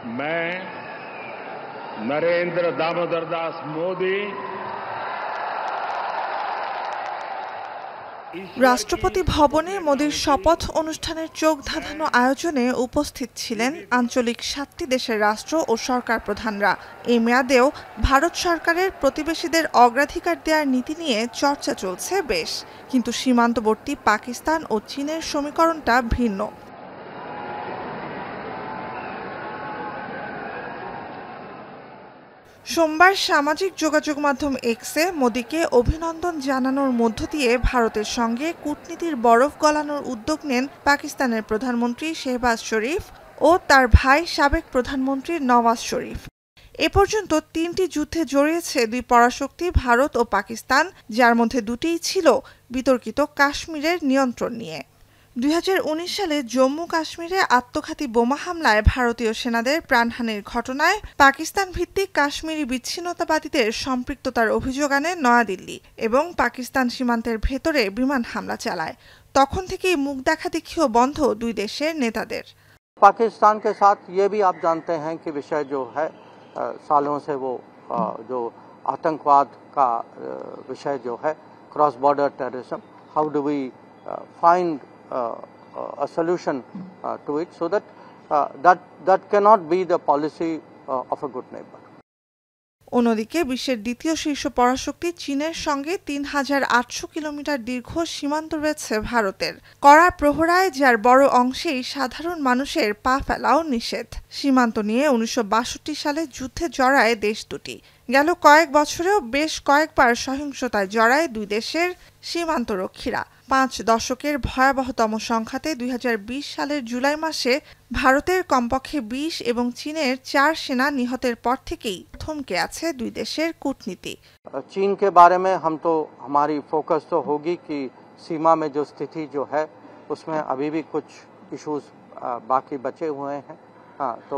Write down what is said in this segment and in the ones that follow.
मैं नरेंद्र दामोदर दास मोदी রাষ্ট্রপতি ভবনে মোদির শপথ অনুষ্ঠানের চোখ ধাঁধানো আয়োজনে উপস্থিত ছিলেন আঞ্চলিক ৭টি দেশের রাষ্ট্র ও সরকার প্রধানরা। এই মেয়াদেও ভারত সরকারের প্রতিবেশীদের অগ্রাধিকার দেওয়ার নীতি নিয়ে চর্চা চলছে বেশ, কিন্তু সীমান্তবর্তী পাকিস্তান ও চীনের সমীকরণটা ভিন্ন। সোমবার সামাজিক যোগাযোগ মাধ্যম এক্সে মোদিকে অভিনন্দন জানানোর মধ্য দিয়ে ভারতের সঙ্গে কূটনীতির বরফ গলানোর উদ্যোগ নেন পাকিস্তানের প্রধানমন্ত্রী শেহবাজ শরীফ ও তার ভাই সাবেক প্রধানমন্ত্রী নওয়াজ শরীফ। এ পর্যন্ত ৩টি যুদ্ধে জড়িয়েছে দুই পরাশক্তি ভারত ও পাকিস্তান, যার মধ্যে দুটিই ছিল বিতর্কিত কাশ্মীরের নিয়ন্ত্রণ নিয়ে। ২০১৯ সালে জম্মু কাশ্মীরে আত্মঘাতী বোমা হামলায় ভারতীয় সেনাদের প্রাণহানির ঘটনায় পাকিস্তান ভিত্তিক কাশ্মীরি বিচ্ছিন্নতাবাদীদের সম্পৃক্ততার অভিযোগ আনে নয়াদিল্লি এবং পাকিস্তান সীমান্তের ভেতরে বিমান হামলা চালায়। তখন থেকেই মুখ দেখাদেখিও বন্ধ দুই দেশের নেতাদের। पाकिस्तान के साथ ये भी आप जानते हैं कि विषय जो है सालों से वो जो आतंकवाद का विषय जो है cross border terrorism, how do we find a solution to it so that cannot be the policy of a good neighbor. অন্যদিকে বিশ্বের দ্বিতীয় শীর্ষ পরাশক্তি চীনের সঙ্গে ৩,৮০০ কিলোমিটার দীর্ঘ সীমান্ত রয়েছে ভারতের। কড়া প্রহরায় যার বড় অংশেই সাধারণ মানুষের পা ফেলাও নিষেধ। সীমান্ত নিয়ে ১৯৬২ সালে যুদ্ধে জড়ায় দেশ দুটি। গেল কয়েক বছরেও বেশ কয়েকবার সহিংসতায় জড়ায় দুই দেশের সীমান্তরক্ষীরা। ৫ দশকের ভয়াবহতম সংঘাতে ২০২০ সালের জুলাই মাসে ভারতের কমপক্ষে ২০ এবং চীনের ৪ সেনা নিহতের পর থেকেই থমকে আছে দুই দেশের কূটনীতি। चीन के बारे में हम तो हमारी फोकस तो होगी कि सीमा में जो स्थिति जो है उसमें अभी भी कुछ इश्यूज बाकी बचे हुए हैं, तो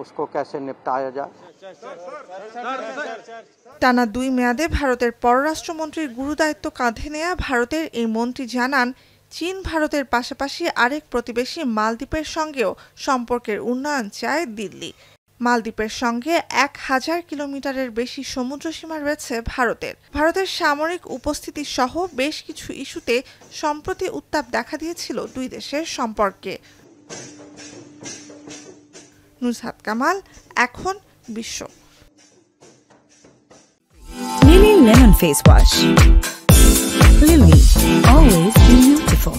उसको कैसे निपटाया जाए। টানা ২ মেয়াদে ভারতের পররাষ্ট্রমন্ত্রীর গুরুদায়িত্ব কাঁধে নেয়া ভারতের এই মন্ত্রী জানান, চীন ভারতের পাশাপাশি আরেক প্রতিবেশী মালদ্বীপের সঙ্গেও সম্পর্কের উন্নয়ন চায় দিল্লি। মালদ্বীপের সঙ্গে ১,০০০ কিলোমিটারের বেশি সমুদ্রসীমা রয়েছে ভারতের। ভারতের সামরিক উপস্থিতি সহ বেশ কিছু ইস্যুতে সম্প্রতি উত্তাপ দেখা দিয়েছিল দুই দেশের সম্পর্কে। নুসহাত কামাল, এখন বিশ্ব। Lily Lemon Face Wash. Lily, always beautiful.